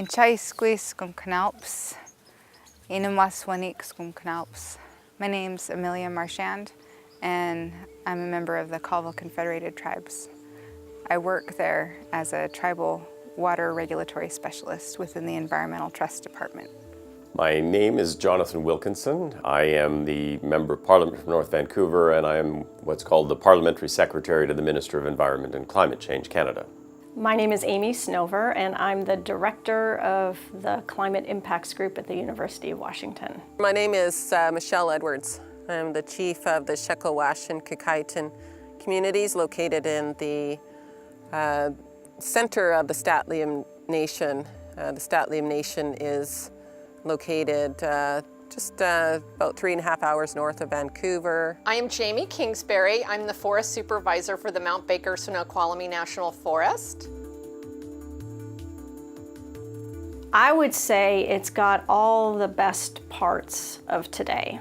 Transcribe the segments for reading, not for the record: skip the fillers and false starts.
Inchaisquis cum canalps, Inamaswanix cum canalps. My name's Amelia Marchand, and I'm a member of the Colville Confederated Tribes. I work there as a tribal water regulatory specialist within the Environmental Trust Department. My name is Jonathan Wilkinson. I am the Member of Parliament from North Vancouver, and I am what's called the Parliamentary Secretary to the Minister of Environment and Climate Change, Canada. My name is Amy Snover, and I'm the Director of the Climate Impacts Group at the University of Washington. My name is Michelle Edwards. I'm the Chief of the Shekawash and Kikaitan communities located in the center of the Statliam Nation. The Statliam Nation is located just about 3.5 hours north of Vancouver. I am Jamie Kingsbury. I'm the Forest Supervisor for the Mount Baker Snoqualmie National Forest. I would say it's got all the best parts of today.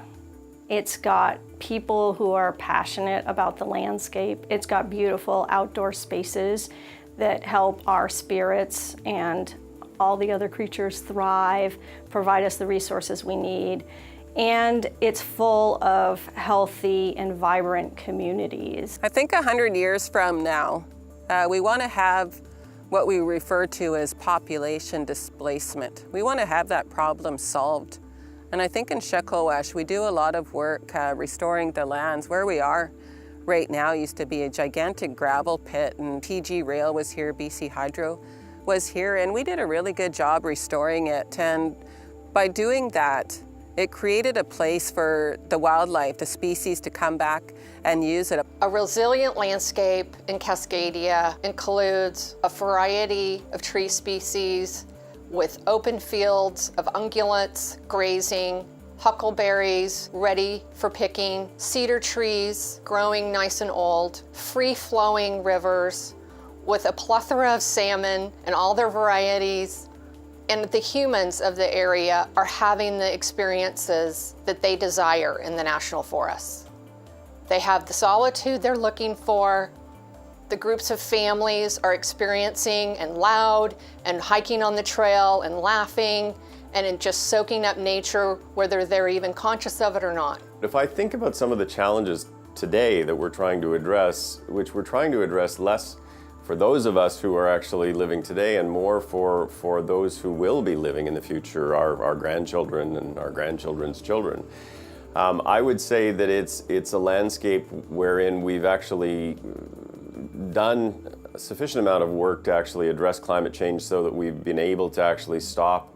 It's got people who are passionate about the landscape. It's got beautiful outdoor spaces that help our spirits and all the other creatures thrive, provide us the resources we need. And it's full of healthy and vibrant communities. I think 100 years from now, we want to have what we refer to as population displacement. We want to have that problem solved. And I think in Shekawash, we do a lot of work restoring the lands. Where we are right now used to be a gigantic gravel pit, and PG Rail was here, BC Hydro was here, and we did a really good job restoring it. And by doing that, it created a place for the wildlife, the species, to come back and use it. A resilient landscape in Cascadia includes a variety of tree species with open fields of ungulates grazing, huckleberries ready for picking, cedar trees growing nice and old, free-flowing rivers with a plethora of salmon and all their varieties. And the humans of the area are having the experiences that they desire in the national forests. They have the solitude they're looking for. The groups of families are experiencing and loud and hiking on the trail and laughing and in just soaking up nature, whether they're even conscious of it or not. If I think about some of the challenges today that we're trying to address, which we're trying to address less for those of us who are actually living today and more for those who will be living in the future, our grandchildren and our grandchildren's children. I would say that it's a landscape wherein we've actually done a sufficient amount of work to actually address climate change so that we've been able to actually stop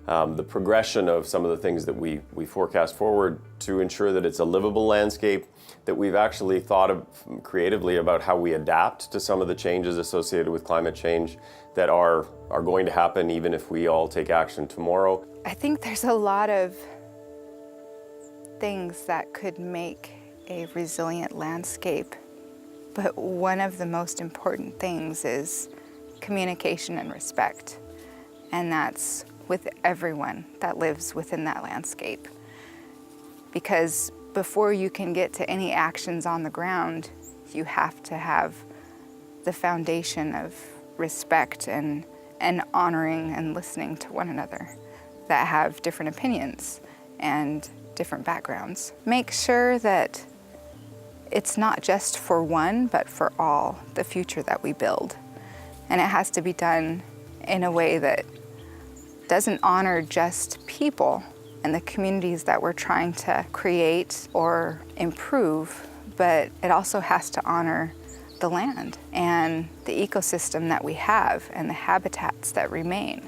the progression of some of the things that we forecast forward to ensure that it's a livable landscape, that we've actually thought of creatively about how we adapt to some of the changes associated with climate change that are going to happen even if we all take action tomorrow. I think there's a lot of things that could make a resilient landscape, but one of the most important things is communication and respect, and that's with everyone that lives within that landscape. Because before you can get to any actions on the ground, you have to have the foundation of respect and honoring and listening to one another that have different opinions and different backgrounds. Make sure that it's not just for one, but for all, the future that we build. And it has to be done in a way that doesn't honor just people and the communities that we're trying to create or improve, but it also has to honor the land and the ecosystem that we have and the habitats that remain.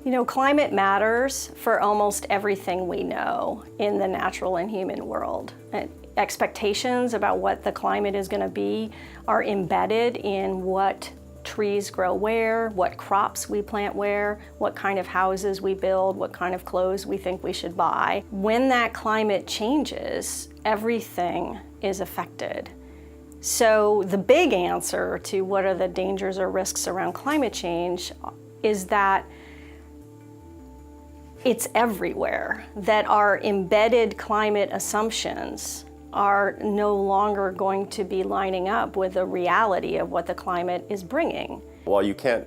You know, climate matters for almost everything we know in the natural and human world. Expectations about what the climate is going to be are embedded in what trees grow where, what crops we plant where, what kind of houses we build, what kind of clothes we think we should buy. When that climate changes, everything is affected. So the big answer to what are the dangers or risks around climate change is that it's everywhere, that our embedded climate assumptions are no longer going to be lining up with the reality of what the climate is bringing. While you can't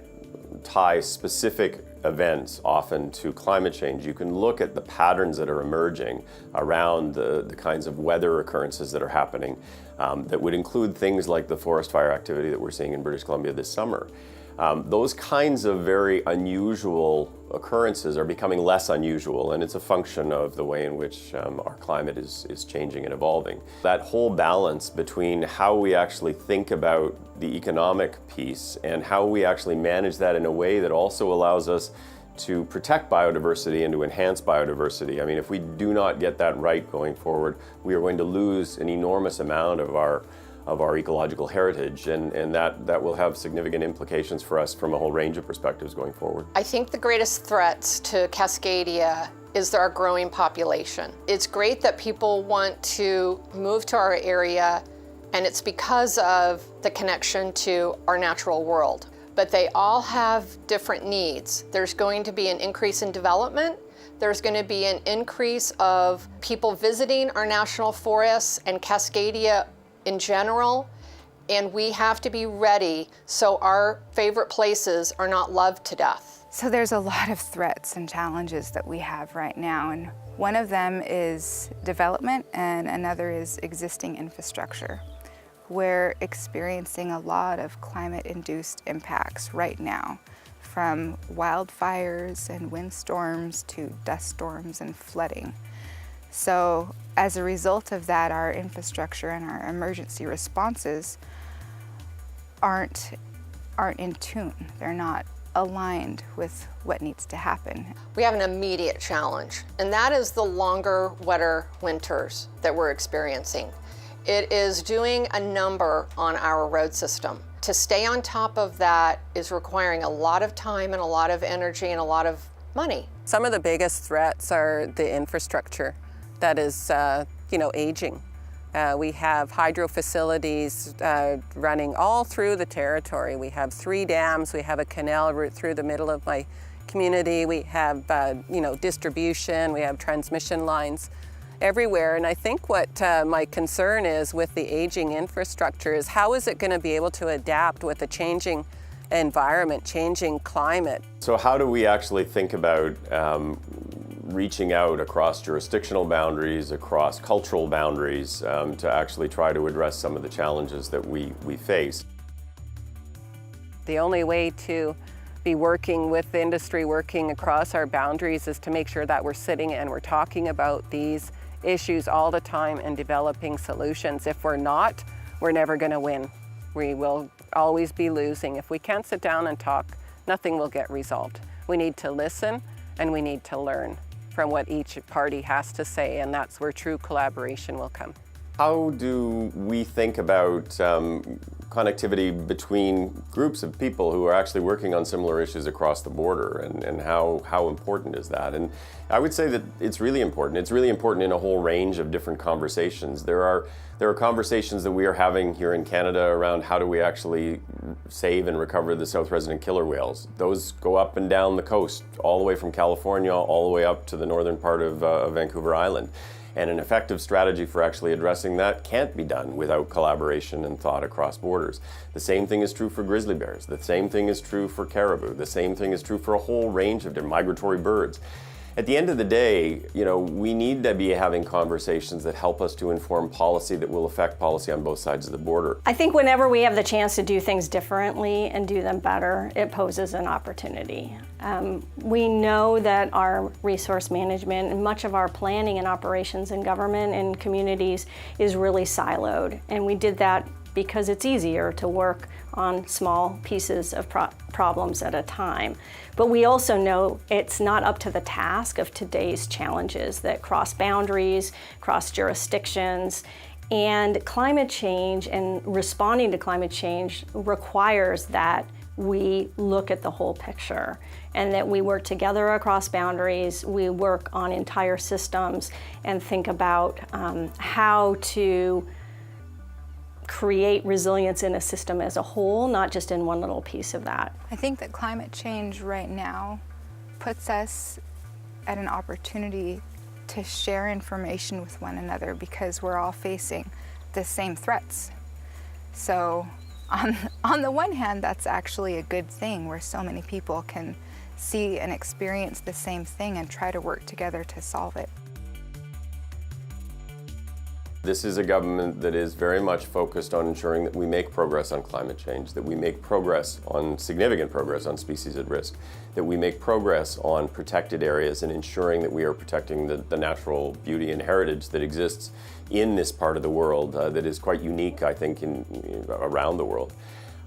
tie specific events often to climate change. You can look at the patterns that are emerging around the kinds of weather occurrences that are happening that would include things like the forest fire activity that we're seeing in British Columbia this summer. Those kinds of very unusual occurrences are becoming less unusual, and it's a function of the way in which our climate is changing and evolving. That whole balance between how we actually think about the economic piece and how we actually manage that in a way that also allows us to protect biodiversity and to enhance biodiversity. I mean, if we do not get that right going forward, we are going to lose an enormous amount of our ecological heritage, and that will have significant implications for us from a whole range of perspectives going forward. I think the greatest threats to Cascadia is our growing population. It's great that people want to move to our area, and it's because of the connection to our natural world. But they all have different needs. There's going to be an increase in development. There's going to be an increase of people visiting our national forests and Cascadia in general, and we have to be ready so our favorite places are not loved to death. So there's a lot of threats and challenges that we have right now, and one of them is development and another is existing infrastructure. We're experiencing a lot of climate-induced impacts right now, from wildfires and windstorms to dust storms and flooding. So as a result of that, our infrastructure and our emergency responses aren't in tune. They're not aligned with what needs to happen. We have an immediate challenge, and that is the longer, wetter winters that we're experiencing. It is doing a number on our road system. To stay on top of that is requiring a lot of time and a lot of energy and a lot of money. Some of the biggest threats are the infrastructure that is, aging. We have hydro facilities running all through the territory. We have 3 dams. We have a canal route through the middle of my community. We have, distribution. We have transmission lines everywhere. And I think what my concern is with the aging infrastructure is how is it going to be able to adapt with a changing environment, changing climate? So how do we actually think about reaching out across jurisdictional boundaries, across cultural boundaries, to actually try to address some of the challenges that we face? The only way to be working with the industry, working across our boundaries, is to make sure that we're sitting and we're talking about these issues all the time and developing solutions. If we're not, we're never going to win. We will always be losing. If we can't sit down and talk, nothing will get resolved. We need to listen and we need to learn from what each party has to say, and that's where true collaboration will come. How do we think about connectivity between groups of people who are actually working on similar issues across the border, and how important is that? And I would say that it's really important. It's really important in a whole range of different conversations. There are conversations that we are having here in Canada around how do we actually save and recover the south resident killer whales. Those go up and down the coast, all the way from California, all the way up to the northern part of Vancouver Island. And an effective strategy for actually addressing that can't be done without collaboration and thought across borders. The same thing is true for grizzly bears. The same thing is true for caribou. The same thing is true for a whole range of different migratory birds. At the end of the day, we need to be having conversations that help us to inform policy that will affect policy on both sides of the border. I think whenever we have the chance to do things differently and do them better, it poses an opportunity. We know that our resource management and much of our planning and operations in government and communities is really siloed, and we did that because it's easier to work on small pieces of problems at a time. But we also know it's not up to the task of today's challenges that cross boundaries, cross jurisdictions, and climate change and responding to climate change requires that we look at the whole picture and that we work together across boundaries, we work on entire systems and think about how to create resilience in a system as a whole, not just in one little piece of that. I think that climate change right now puts us at an opportunity to share information with one another because we're all facing the same threats. So on the one hand, that's actually a good thing where so many people can see and experience the same thing and try to work together to solve it. This is a government that is very much focused on ensuring that we make progress on climate change, that we make progress on significant progress on species at risk, that we make progress on protected areas and ensuring that we are protecting the natural beauty and heritage that exists in this part of the world that is quite unique, I think, around the world.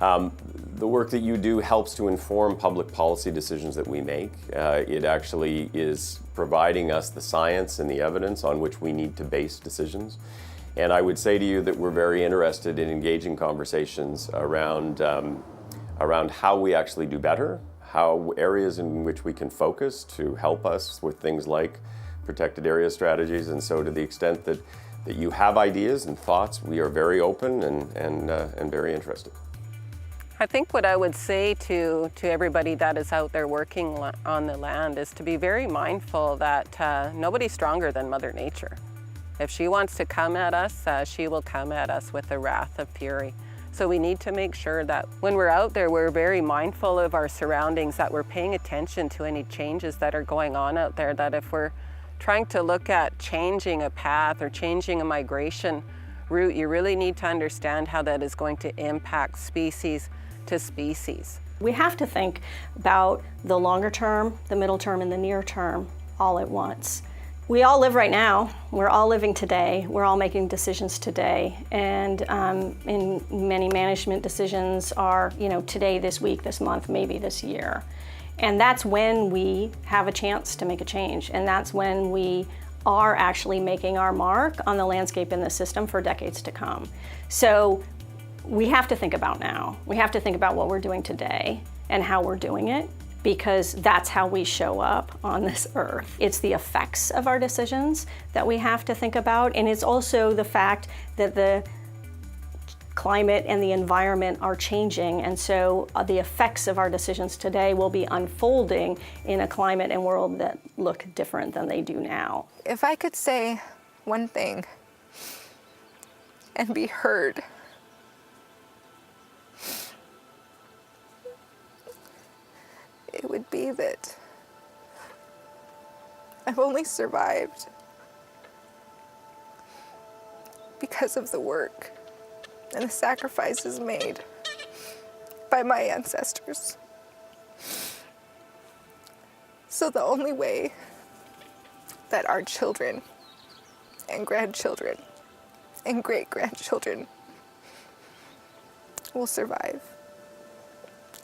The work that you do helps to inform public policy decisions that we make. It actually is providing us the science and the evidence on which we need to base decisions. And I would say to you that we're very interested in engaging conversations around how we actually do better, how areas in which we can focus to help us with things like protected area strategies. And so to the extent that you have ideas and thoughts, we are very open and very interested. I think what I would say to everybody that is out there working on the land is to be very mindful that nobody's stronger than Mother Nature. If she wants to come at us, she will come at us with the wrath of fury. So we need to make sure that when we're out there, we're very mindful of our surroundings, that we're paying attention to any changes that are going on out there, that if we're trying to look at changing a path or changing a migration route, you really need to understand how that is going to impact species to species. We have to think about the longer term, the middle term, and the near term all at once. We all live right now. We're all living today. We're all making decisions today. And in many management decisions are, today, this week, this month, maybe this year. And that's when we have a chance to make a change. And that's when we are actually making our mark on the landscape in the system for decades to come. So we have to think about now. We have to think about what we're doing today and how we're doing it, because that's how we show up on this earth. It's the effects of our decisions that we have to think about, and it's also the fact that the climate and the environment are changing, and so the effects of our decisions today will be unfolding in a climate and world that look different than they do now. If I could say one thing and be heard, it would be that I've only survived because of the work and the sacrifices made by my ancestors. So the only way that our children and grandchildren and great-grandchildren will survive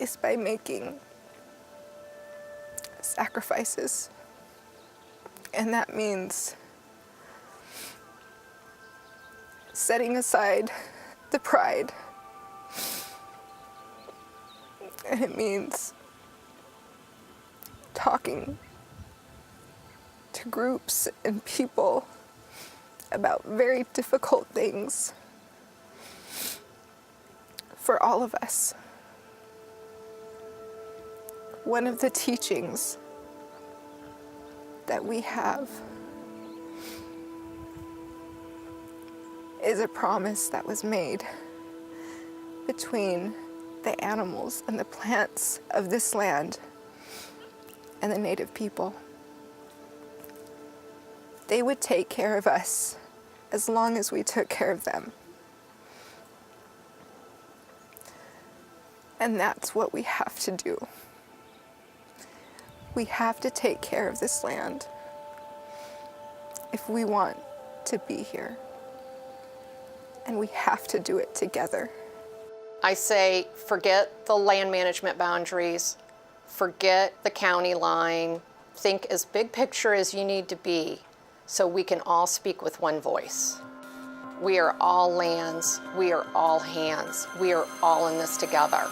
is by making sacrifices. And that means setting aside the pride. And it means talking to groups and people about very difficult things for all of us. One of the teachings that we have is a promise that was made between the animals and the plants of this land and the native people. They would take care of us as long as we took care of them. And that's what we have to do. We have to take care of this land if we want to be here. And we have to do it together. I say, forget the land management boundaries, forget the county line, think as big picture as you need to be so we can all speak with one voice. We are all lands, we are all hands, we are all in this together.